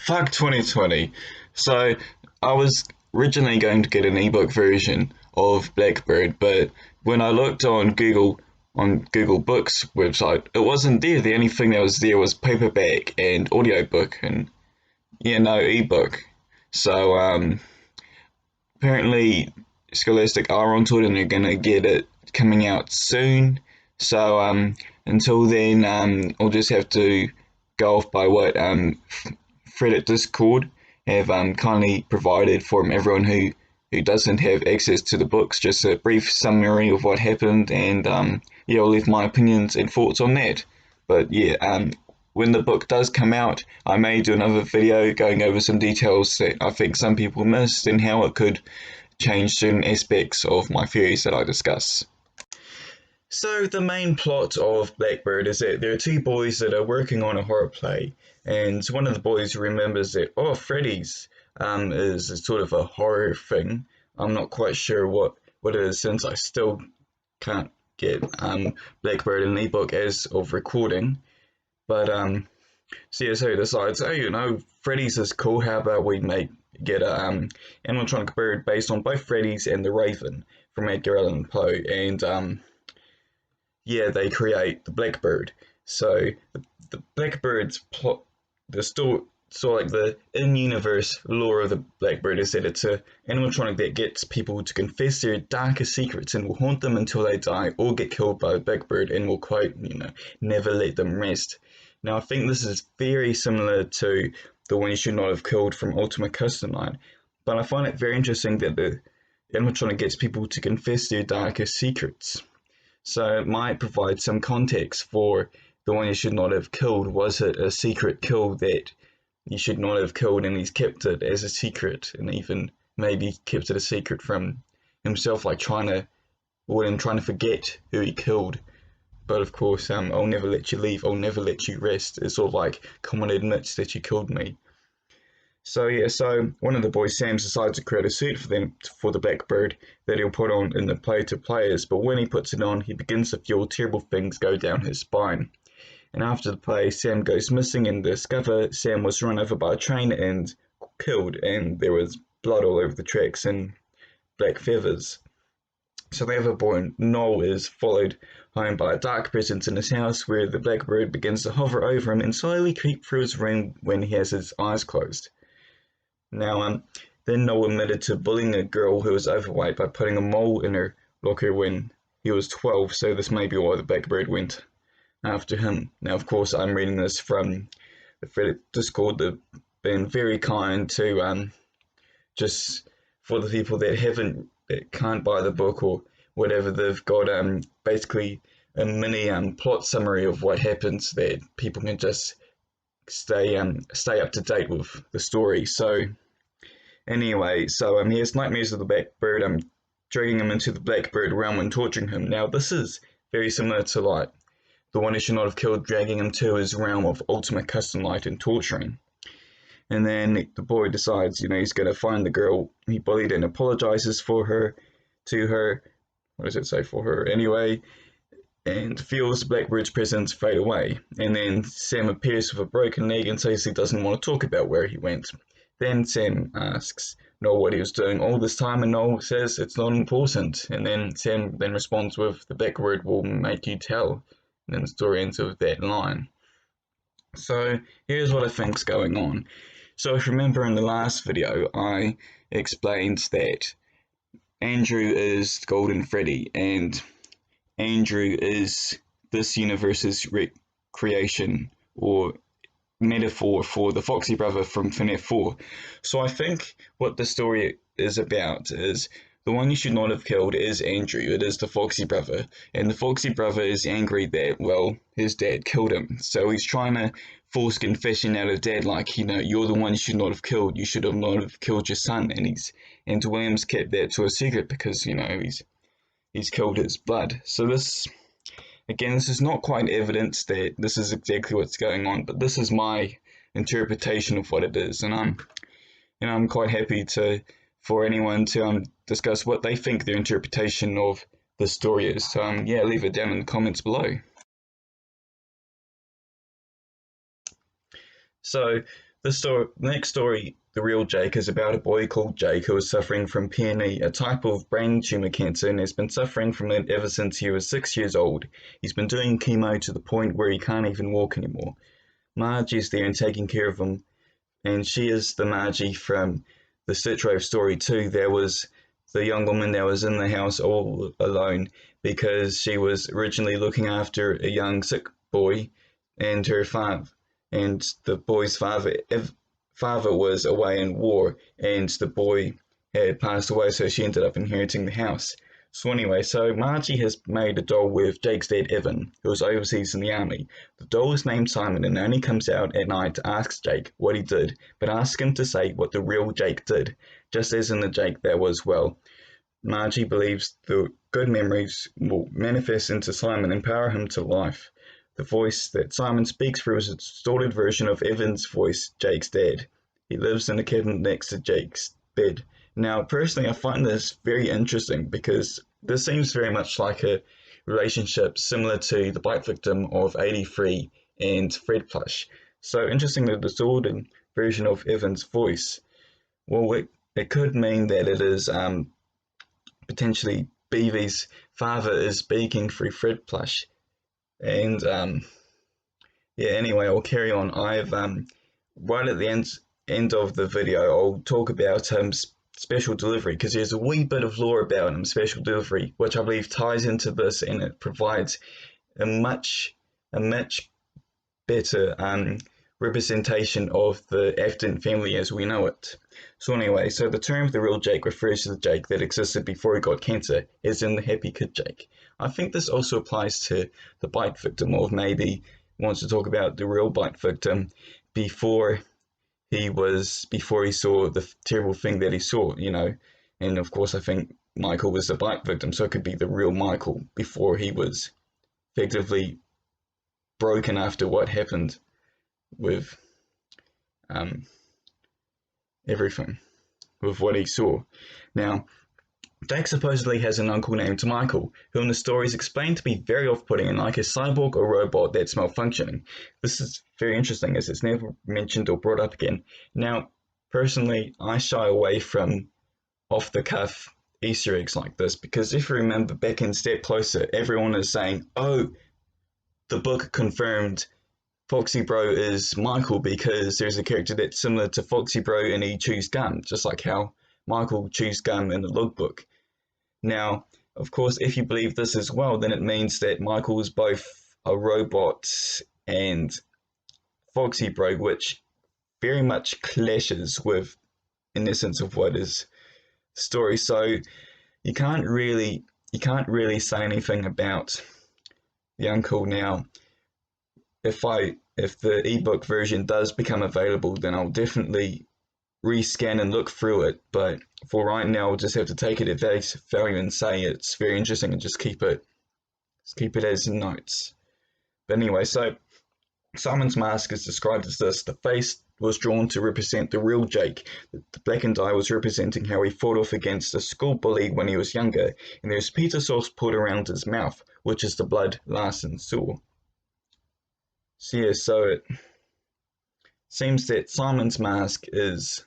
Fuck 2020. So I was originally going to get an ebook version of Blackbird, but when I looked on Google Books website, it wasn't there. The only thing that was there was paperback and audiobook and no ebook. So apparently Scholastic are onto it and they're gonna get it coming out soon. So until then, I'll just have to go off by what Reddit Discord have kindly provided for everyone who doesn't have access to the books. Just a brief summary of what happened, and yeah, I'll leave my opinions and thoughts on that. But yeah, when the book does come out, I may do another video going over some details that I think some people missed and how it could change certain aspects of my theories that I discuss. So the main plot of Blackbird is that there are two boys that are working on a horror play, and one of the boys remembers that Freddy's is sort of a horror thing. I'm not quite sure what it is since I still can't get Blackbird in an ebook as of recording. But CSO decides, oh, Freddy's is cool. How about we get a animatronic bird based on both Freddy's and the Raven from Edgar Allan Poe, and yeah, they create the Blackbird. So the Blackbird's plot, the story, like the in-universe lore of the Blackbird is that it's a animatronic that gets people to confess their darkest secrets and will haunt them until they die or get killed by the Blackbird and will quote, never let them rest. Now I think this is very similar to the one you should not have killed from Ultimate Custom Line, but I find it very interesting that the animatronic gets people to confess their darkest secrets. So it might provide some context for the one you should not have killed. Was it a secret kill that you should not have killed and he's kept it as a secret and even maybe kept it a secret from himself, like trying to forget who he killed. But of course, I'll never let you leave, I'll never let you rest. It's sort of like, come on, admits that you killed me. So yeah, so one of the boys, Sam, decides to create a suit for the Blackbird that he'll put on in the play to players, but when he puts it on, he begins to feel terrible things go down his spine. And after the play, Sam goes missing and they discover Sam was run over by a train and killed, and there was blood all over the tracks and black feathers. So the other boy, Noel, is followed home by a dark presence in his house where the Blackbird begins to hover over him and slowly creep through his room when he has his eyes closed. Now, then Noel admitted to bullying a girl who was overweight by putting a mole in her locker when he was 12, so this may be why the Blackbird went after him. Now, of course, I'm reading this from the Reddit Discord. They've been very kind to just for the people that can't buy the book or whatever. They've got basically a mini plot summary of what happens that people can just stay up to date with the story. So anyway, so he has nightmares of the Blackbird, dragging him into the Blackbird realm and torturing him. Now this is very similar to like the one he should not have killed, dragging him to his realm of ultimate custom light and torturing. And then the boy decides, he's going to find the girl he bullied and apologizes to her. What does it say for her? Anyway, and feels Blackbird's presence fade away. And then Sam appears with a broken leg and says he doesn't want to talk about where he went. Then Sam asks Noel what he was doing all this time, and Noel says it's not important. And then Sam then responds with, the Blackbird will make you tell. And then the story ends with that line. So here's what I think's going on. So if you remember in the last video, I explained that Andrew is Golden Freddy, and Andrew is this universe's creation or metaphor for the Foxy brother from FNaF 4. So I think what the story is about is the one you should not have killed is Andrew. It is the Foxy brother, and the Foxy brother is angry that, well, his dad killed him. So he's trying to force confession out of dad, like, you're the one you should not have killed. You should have not have killed your son. And Williams kept that to a secret because he's killed his blood. So this is not quite evidence that this is exactly what's going on, but this is my interpretation of what it is, and I'm quite happy for anyone to discuss what they think their interpretation of the story is. So yeah, leave it down in the comments below. So The next story, The Real Jake, is about a boy called Jake who is suffering from PNE, a type of brain tumor cancer, and has been suffering from it ever since he was 6 years old. He's been doing chemo to the point where he can't even walk anymore. Marge is there and taking care of him, and she is the Margie from the Stitchwave story too. There was the young woman that was in the house all alone because she was originally looking after a young sick boy and her father, and the boy's father was away in war, and the boy had passed away, so she ended up inheriting the house. So anyway, so Margie has made a doll with Jake's dad Evan, who was overseas in the army. The doll is named Simon and only comes out at night to ask Jake what he did, but asks him to say what the real Jake did, just as in the Jake that was well. Margie believes the good memories will manifest into Simon and power him to life. The voice that Simon speaks through is a distorted version of Evan's voice, Jake's dad. He lives in the cabin next to Jake's bed. Now, personally, I find this very interesting because this seems very much like a relationship similar to the bite victim of 83 and Fred Plush. So, interesting, the distorted version of Evan's voice. Well, it could mean that it is potentially Beavy's father is speaking through Fred Plush. And yeah, anyway, I'll carry on. I've right at the end of the video, I'll talk about special delivery because there's a wee bit of lore about special delivery, which I believe ties into this, and it provides a much better representation of the Afton family as we know it. So anyway, so the term the real Jake refers to the Jake that existed before he got cancer, as in the happy kid Jake. I think this also applies to the bite victim, or maybe wants to talk about the real bite victim before he saw the terrible thing that he saw, you know. And of course I think Michael was the bite victim, so it could be the real Michael before he was effectively broken after what happened with everything, with what he saw. Now, Jake supposedly has an uncle named Michael, who in the story is explained to be very off-putting and like a cyborg or robot that's malfunctioning. This is very interesting as it's never mentioned or brought up again. Now, personally, I shy away from off-the-cuff Easter eggs like this because if you remember back in Step Closer, everyone is saying, oh, the book confirmed Foxy Bro is Michael because there's a character that's similar to Foxy Bro and he chews gum, just like how Michael chews gum in the logbook. Now, of course, if you believe this as well, then it means that Michael is both a robot and Foxy Bro, which very much clashes with, in essence, of what is the story. So you can't really say anything about the uncle now. If the ebook version does become available, then I'll definitely rescan and look through it. But for right now, I'll just have to take it at face value and say it's very interesting and just keep it as notes. But anyway, so Simon's mask is described as this: the face was drawn to represent the real Jake. The blackened eye was representing how he fought off against a school bully when he was younger, and there's pizza sauce poured around his mouth, which is the blood Larson saw. So yeah, so it seems that Simon's mask is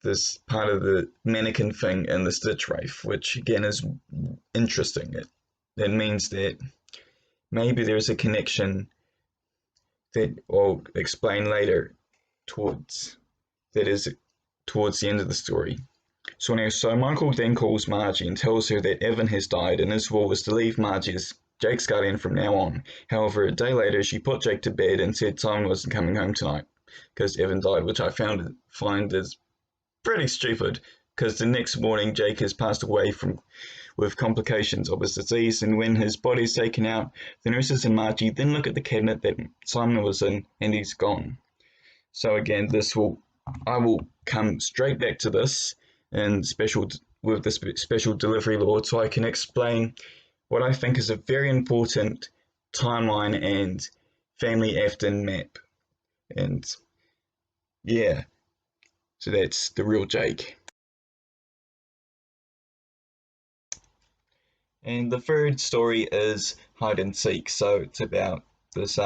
this part of the mannequin thing in the Stitch Wraith, which again is interesting. It means that maybe there's a connection that I'll explain later towards the end of the story. So anyway, so Michael then calls Margie and tells her that Evan has died and his role is to leave Margie as Jake's guardian from now on. However, a day later, she put Jake to bed and said Simon wasn't coming home tonight because Evan died, which I find is pretty stupid because the next morning Jake has passed away with complications of his disease, and when his body is taken out, the nurses and Margie then look at the cabinet that Simon was in and he's gone. So again, I will come straight back to this and with the special delivery lore so I can explain what I think is a very important timeline and family Afton map. And yeah, so that's the real Jake. And the third story is Hide and Seek. So it's about this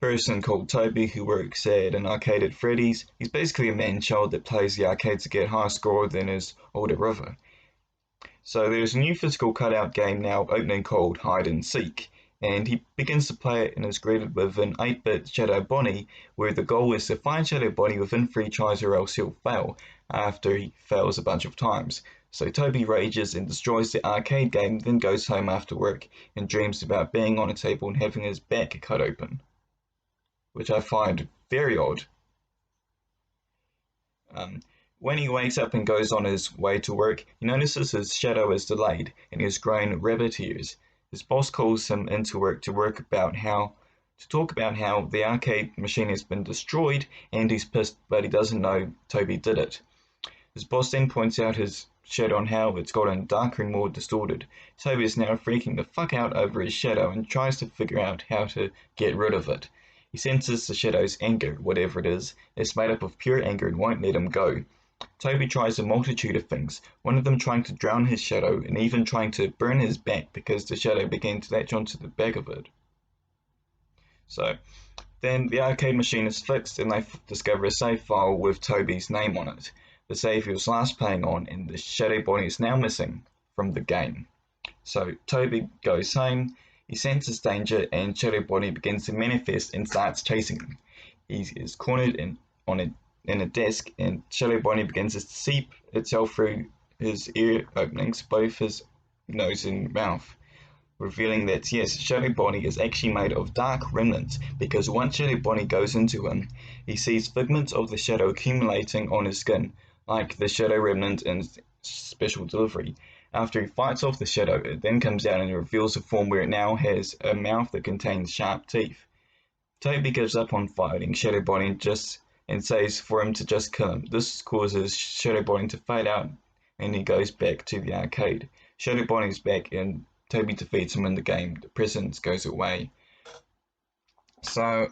person called Toby who works at an arcade at Freddy's. He's basically a man-child that plays the arcade to get a higher score than his older brother. So there's a new physical cutout game now opening called Hide and Seek, and he begins to play it and is greeted with an 8-bit Shadow Bonnie, where the goal is to find Shadow Bonnie within 3 tries or else he'll fail after he fails a bunch of times. So Toby rages and destroys the arcade game, then goes home after work and dreams about being on a table and having his back cut open, which I find very odd. When he wakes up and goes on his way to work, he notices his shadow is delayed and he has grown rabbit ears. His boss calls him into work to talk about how the arcade machine has been destroyed, and he's pissed, but he doesn't know Toby did it. His boss then points out his shadow and how it's gotten darker and more distorted. Toby is now freaking the fuck out over his shadow and tries to figure out how to get rid of it. He senses the shadow's anger, whatever it is made up of pure anger and won't let him go. Toby tries a multitude of things, one of them trying to drown his shadow and even trying to burn his back because the shadow began to latch onto the back of it. So then the arcade machine is fixed and they discover a save file with Toby's name on it. The save he was last playing on, and the Shadow Bonnie is now missing from the game. So Toby goes home, he senses danger, and Shadow Bonnie begins to manifest and starts chasing him. He is cornered in a desk, and Shadow Bonnie begins to seep itself through his ear openings, both his nose and mouth, revealing that yes, Shadow Bonnie is actually made of dark remnants, because once Shadow Bonnie goes into him, he sees figments of the shadow accumulating on his skin, like the Shadow Remnant in Special Delivery. After he fights off the shadow, it then comes out and reveals a form where it now has a mouth that contains sharp teeth. Toby gives up on fighting Shadow Bonnie and says for him to just kill him. This causes Shadow Bonnie to fade out and he goes back to the arcade. Shadow Bonnie's back and Toby defeats him in the game. The presence goes away. So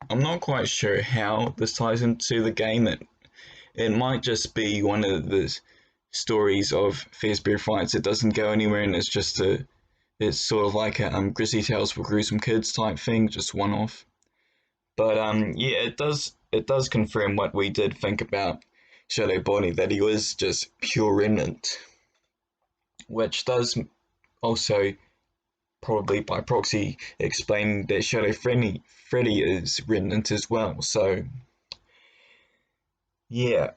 I'm not quite sure how this ties into the game. It might just be one of the stories of Fazbear Fights. It doesn't go anywhere, and it's sort of like a Grizzly Tales for Gruesome Kids type thing, just one off. But yeah, it does confirm what we did think about Shadow Bonnie, that he was just pure remnant, which does also probably by proxy explain that Shadow Freddy is remnant as well. So yeah,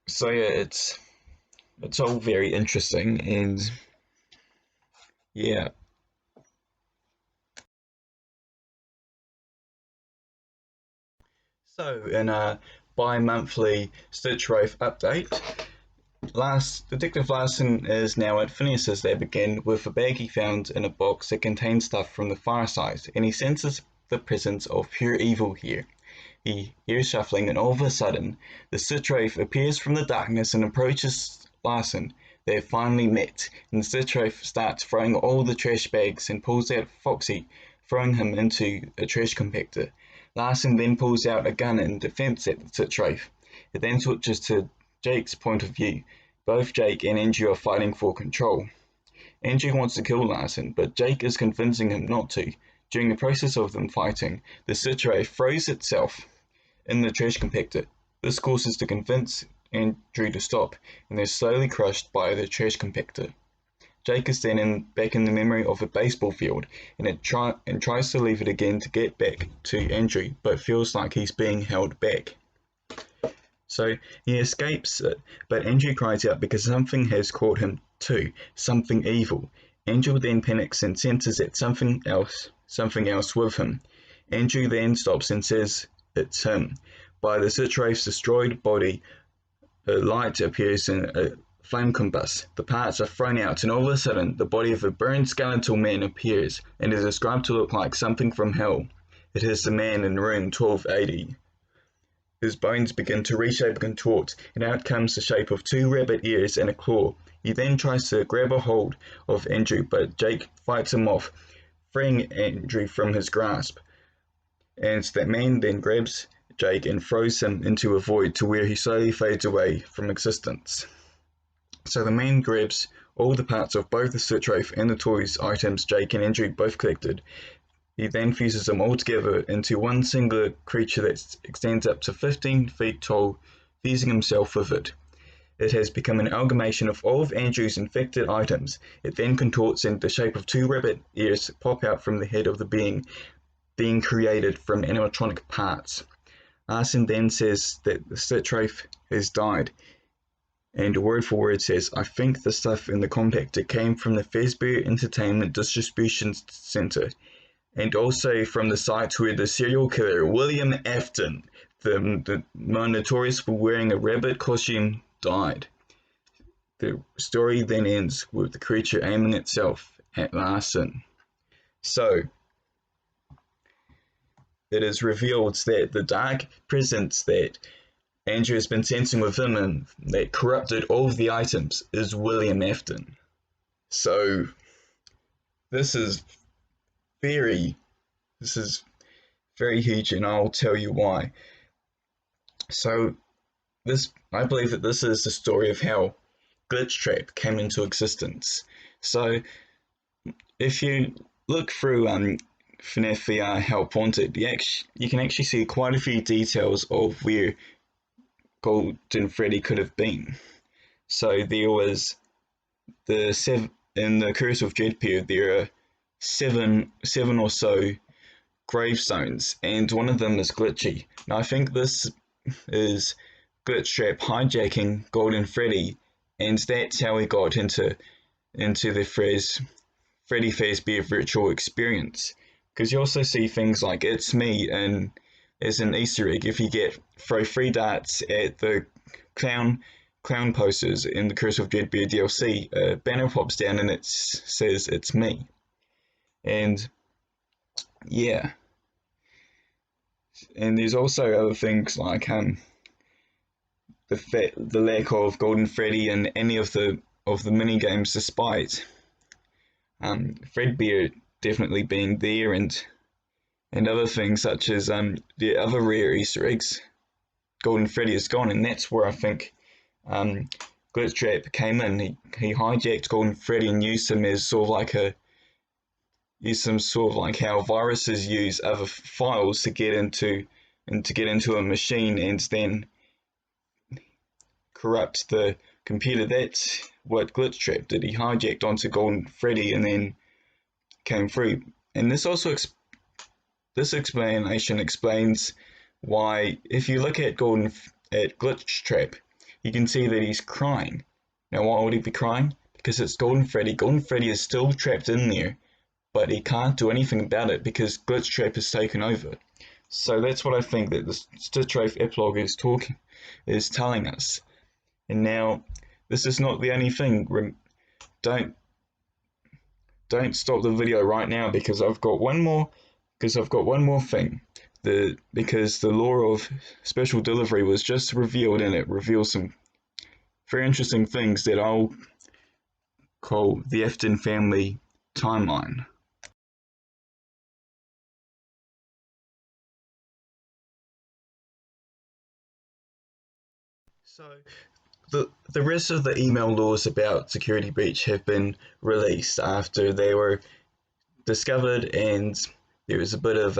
it's all very interesting, and yeah. So in a bi-monthly Stitch Wraith update, Detective Larson is now at Phineas's lab again with a bag he found in a box that contains stuff from the fireside, and he senses the presence of pure evil here. He hears shuffling, and all of a sudden, the Stitch Wraith appears from the darkness and approaches Larson. They have finally met, and the Stitch Wraith starts throwing all the trash bags and pulls out Foxy, throwing him into a trash compactor. Larson then pulls out a gun in defense at the Stitch Wraith. It then switches to Jake's point of view. Both Jake and Andrew are fighting for control. Andrew wants to kill Larson, but Jake is convincing him not to. During the process of them fighting, the Stitch Wraith throws itself in the trash compactor. This causes to convince Andrew to stop, and they're slowly crushed by the trash compactor. Jake is then back in the memory of a baseball field, and tries to leave it again to get back to Andrew, but feels like he's being held back. So he escapes it, but Andrew cries out because something has caught him too, something evil. Andrew then panics and senses that something else with him. Andrew then stops and says it's him. By the Stitch Wraith's destroyed body, a light appears and a flame combusts. The parts are thrown out, and all of a sudden, the body of a burned skeletal man appears, and is described to look like something from hell. It is the man in room 1280. His bones begin to reshape and contort, and out comes the shape of 2 rabbit ears and a claw. He then tries to grab a hold of Andrew, but Jake fights him off, freeing Andrew from his grasp. And that man then grabs Jake and throws him into a void to where he slowly fades away from existence. So the man grabs all the parts of both the Stitch Wraith and the toys items Jake and Andrew both collected. He then fuses them all together into one singular creature that extends up to 15 feet tall, fusing himself with it. It has become an amalgamation of all of Andrew's infected items. It then contorts in the shape of two rabbit ears pop out from the head of the being created from animatronic parts. Arsene then says that the Stitchwraith has died, and word for word says, "I think the stuff in the compactor came from the Fazbear Entertainment Distribution Center, and also from the site where the serial killer William Afton, the man notorious for wearing a rabbit costume, died." The story then ends with the creature aiming itself at Larson. So, it is revealed that the dark presence that Andrew has been sensing with him and that corrupted all of the items is William Afton. So, this is very, this is very huge, and I'll tell you why. So, I believe that this is the story of how Glitchtrap came into existence. So, if you look through FNaF VR Help Wanted, you can actually see quite a few details of where Golden Freddy could have been. So there was in the Curse of Dreadbeard, there are seven or so gravestones, and one of them is glitchy. Now I think this is Glitchtrap hijacking Golden Freddy, and that's how he got into the Freddy Fazbear virtual experience. Because you also see things like "It's me" and as an Easter egg, if you throw 3 darts at the clown posters in the Curse of Dreadbeard DLC, a banner pops down and it says "It's me." And yeah, and there's also other things like the lack of Golden Freddy in any of the mini games, despite Fredbear definitely being there, and other things such as the other rare Easter eggs. Golden Freddy is gone, and that's where I think Glitchtrap came in. He hijacked Golden Freddy and used him as sort of like how viruses use other files to get into a machine and then corrupt the computer. That's what Glitchtrap did. He hijacked onto Golden Freddy and then came through. And this explanation explains why, if you look at Glitchtrap, you can see that he's crying. Now, why would he be crying? Because it's Golden Freddy. Golden Freddy is still trapped in there, but he can't do anything about it because Glitchtrap has taken over. So that's what I think that the Stitchwraith epilogue is telling us. And now, this is not the only thing. Don't stop the video right now, because I've got one more thing. Because the law of special delivery was just revealed, and it reveals some very interesting things that I'll call the Afton family timeline. So the rest of the email laws about security breach have been released after they were discovered, and there was a bit of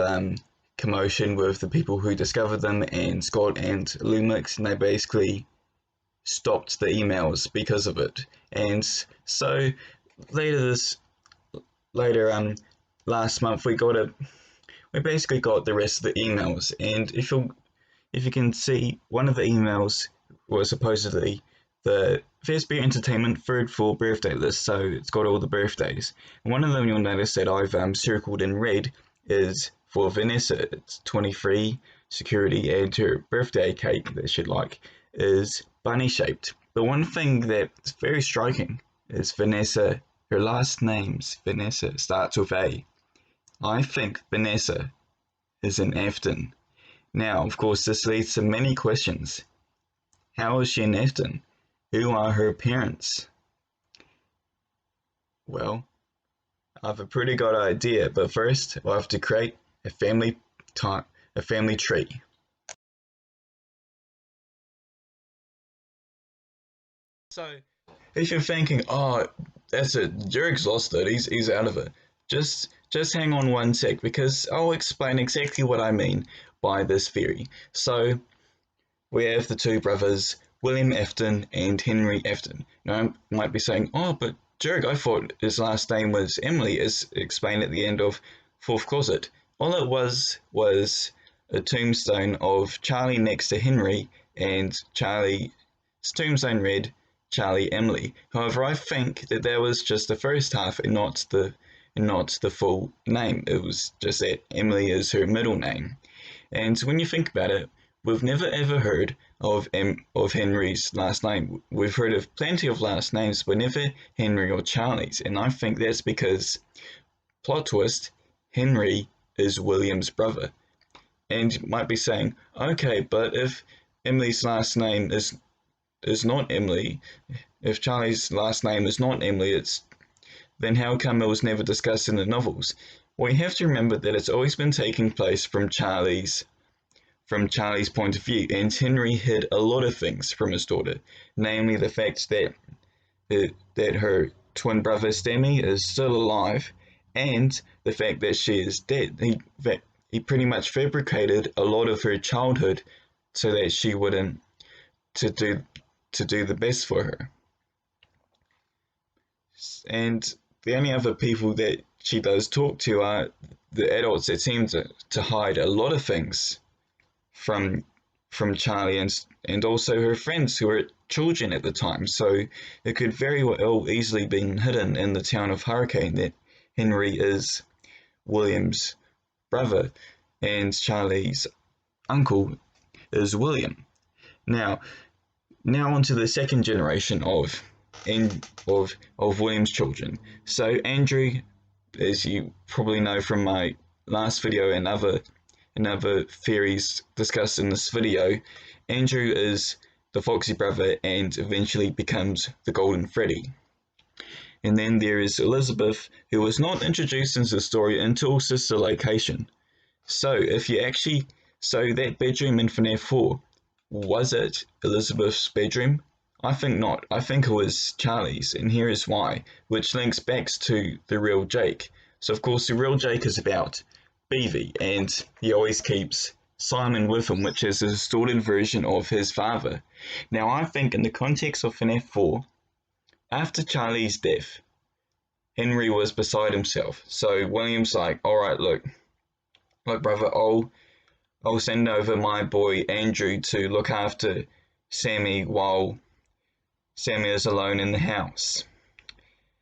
commotion with the people who discovered them, and Scott and Lumix, and they basically stopped the emails because of it. And so last month we basically got the rest of the emails, and if you can see, one of the emails was supposedly the Fazbear Entertainment third floor birthday list, so it's got all the birthdays. And one of them you'll notice that I've circled in red is for Vanessa. It's 23 security, and her birthday cake that she'd like is bunny shaped. But one thing that's very striking is Vanessa. Her last name's Vanessa, starts with A. I think Vanessa is an Afton. Now, of course, this leads to many questions. How is she an Afton? Who are her parents? Well, I have a pretty good idea, but first we'll have to create a family tree. So, if you're thinking, "Oh, that's it, Derek's lost it, he's out of it," just just hang on one sec because I'll explain exactly what I mean by this theory. So we have the two brothers, William Afton and Henry Afton. Now, I might be saying, oh, but Jerick, I thought his last name was Emily, as explained at the end of Fourth Closet. All it was a tombstone of Charlie next to Henry, and Charlie's tombstone read Charlie Emily. However, I think that was just the first half and not the full name. It was just that Emily is her middle name. And when you think about it, we've never ever heard of Henry's last name. We've heard of plenty of last names, but never Henry or Charlie's. And I think that's because, plot twist, Henry is William's brother. And you might be saying, okay, but if Emily's last name is not Emily, if Charlie's last name is not Emily, then how come it was never discussed in the novels? Well, you have to remember that it's always been taking place from Charlie's point of view, and Henry hid a lot of things from his daughter, namely the fact that her twin brother Stammy is still alive, and the fact that she is dead. He pretty much fabricated a lot of her childhood so that she wouldn't to do the best for her. And the only other people that she does talk to are the adults that seem to hide a lot of things from Charlie and also her friends who were children at the time. So it could very well easily been hidden in the town of Hurricane that Henry is William's brother and Charlie's uncle is William. Now onto the second generation of William's children. So Andrew, as you probably know from my last video and other theories discussed in this video, Andrew is the Foxy brother and eventually becomes the Golden Freddy. And then there is Elizabeth, who was not introduced into the story until Sister Location. So that bedroom in FNaF 4, was it Elizabeth's bedroom? I think not. I think it was Charlie's, and here is why, which links back to the real Jake. So of course the real Jake is about Beavy, and he always keeps Simon with him, which is a distorted version of his father. Now I think in the context of FNaF 4, after Charlie's death, Henry was beside himself. So William's like, alright, look brother, I'll send over my boy Andrew to look after Sammy while Sammy is alone in the house.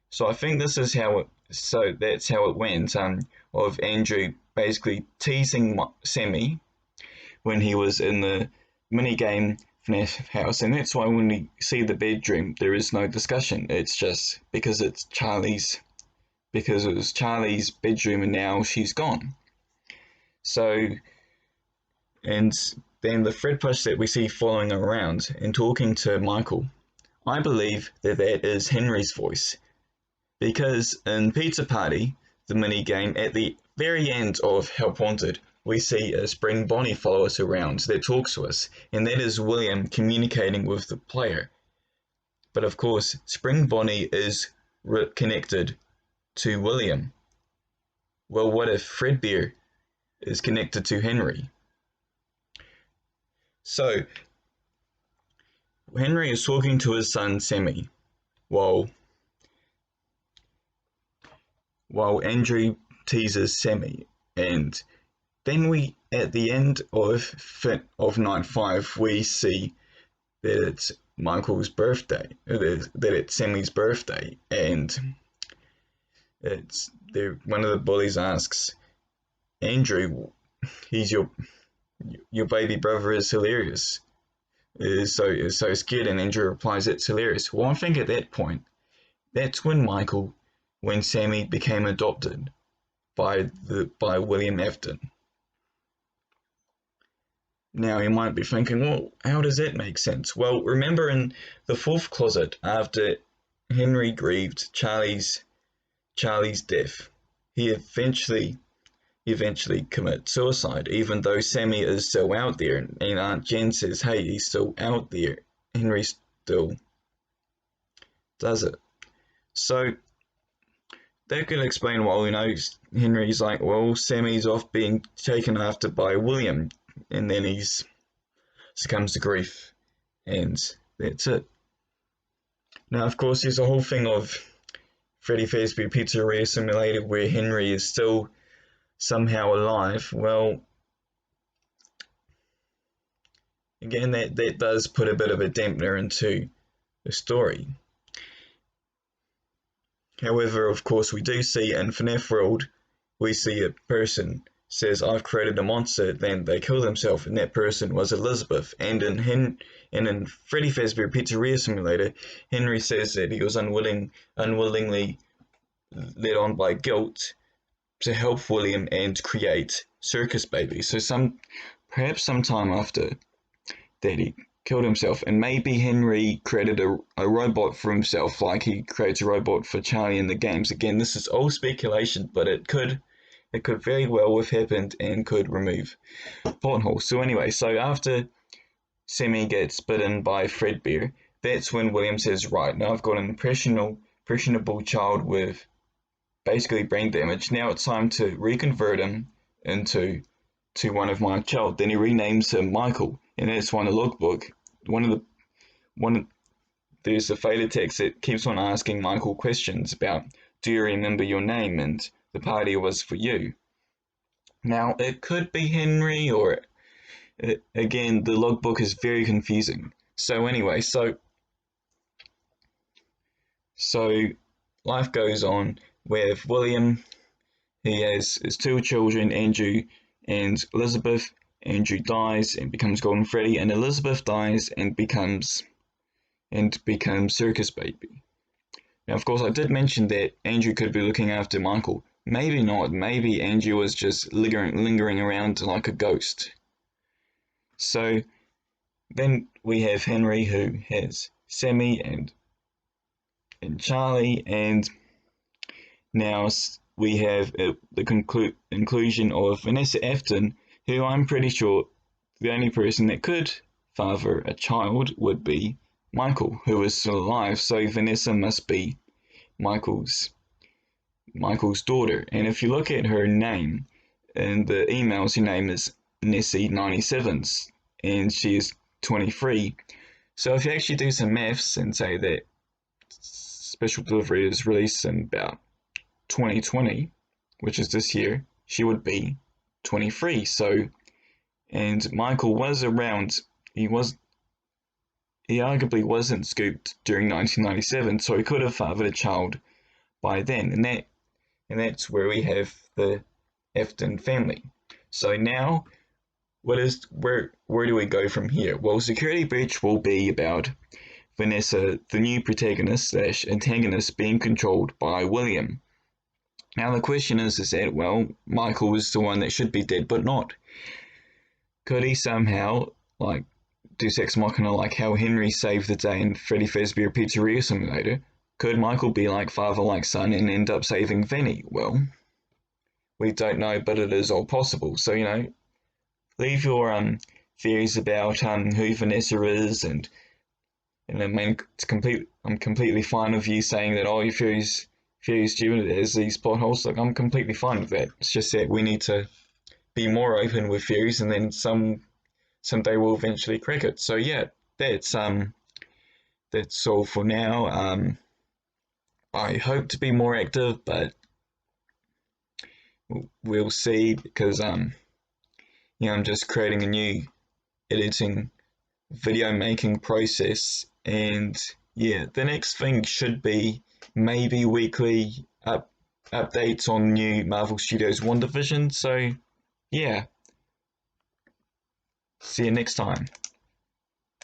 So I think that's how it went, of Andrew basically teasing Sammy when he was in the minigame FNaF house, and that's why when we see the bedroom there is no discussion. It's just because it was Charlie's bedroom and now she's gone. So, and then the Fred push that we see following around and talking to Michael, I believe that is Henry's voice, because in Pizza Party, the minigame, at the very end of Help Wanted, we see a Spring Bonnie follow us around that talks to us, and that is William communicating with the player. But of course, Spring Bonnie is connected to William. Well, what if Fredbear is connected to Henry? So, Henry is talking to his son Sammy, while Andrew teases Sammy, and then we, at the end of night 5, we see that it's Michael's birthday, that it's Sammy's birthday, and one of the bullies asks Andrew, he's your baby brother is hilarious, is so scared, and Andrew replies, it's hilarious. Well, I think at that point, that's when Sammy became adopted by William Afton. Now you might be thinking, well, how does that make sense? Well, remember in the Fourth Closet, after Henry grieved Charlie's death, he eventually commits suicide, even though Sammy is still out there, and Aunt Jen says, hey, he's still out there. Henry still does it. So that could explain why, Henry's like, well, Sammy's off being taken after by William, and then he's succumbs to grief, and that's it. Now, of course, there's a whole thing of Freddy Fazbear Pizzeria Simulator where Henry is still somehow alive. Well, again, that does put a bit of a dampener into the story. However, of course, we do see in FNaF World, we see a person says, I've created a monster, then they kill themselves, and that person was Elizabeth. And in Freddy Fazbear Pizzeria Simulator, Henry says that he was unwillingly led on by guilt to help William and create Circus Baby. So perhaps sometime after that he killed himself, and maybe Henry created a robot for himself, like he creates a robot for Charlie in the games. Again, this is all speculation, but it could very well have happened and could remove plot holes. So anyway, so after Sammy gets bitten by Fredbear, that's when William says, right, now I've got an impressionable child with basically brain damage. Now it's time to reconvert him into one of my child. Then he renames him Michael, and that's one of the logbook. There's a failure text that keeps on asking Michael questions about, do you remember your name, and the party was for you. Now it could be Henry, or again, the logbook is very confusing. So anyway, so life goes on with William. He has his two children, Andrew and Elizabeth. Andrew dies and becomes Golden Freddy, and Elizabeth dies and becomes Circus Baby. Now, of course, I did mention that Andrew could be looking after Michael. Maybe not. Maybe Andrew was just lingering around like a ghost. So then we have Henry, who has Sammy and Charlie, and now we have the inclusion of Vanessa Afton, who I'm pretty sure the only person that could father a child would be Michael, who is still alive. So Vanessa must be Michael's daughter. And if you look at her name in the emails, her name is Nessie97, and she is 23. So if you actually do some maths and say that Special Delivery is released in about 2020, which is this year, she would be 23. So, and Michael was around. He arguably wasn't scooped during 1997, so he could have fathered a child by then, and that's where we have the Afton family. So now, where do we go from here? Well, Security Breach will be about Vanessa, the new protagonist / antagonist, being controlled by William. Now the question is that, well, Michael is the one that should be dead, but not. Could he somehow, like, do Sex Machina, like how Henry saved the day in Freddy Fazbear Pizzeria Simulator? Could Michael be like father, like son, and end up saving Vanny? Well, we don't know, but it is all possible. So, leave your theories about who Vanessa is, and I mean, I'm completely fine with you saying that, oh, your theories stupid as these plot holes. Like, I'm completely fine with that. It's just that we need to be more open with theories, and then someday we'll eventually crack it. So yeah, that's all for now. I hope to be more active, but we'll see, because I'm just creating a new editing video making process, and yeah, the next thing should be maybe weekly updates on new Marvel Studios WandaVision. So yeah, see you next time.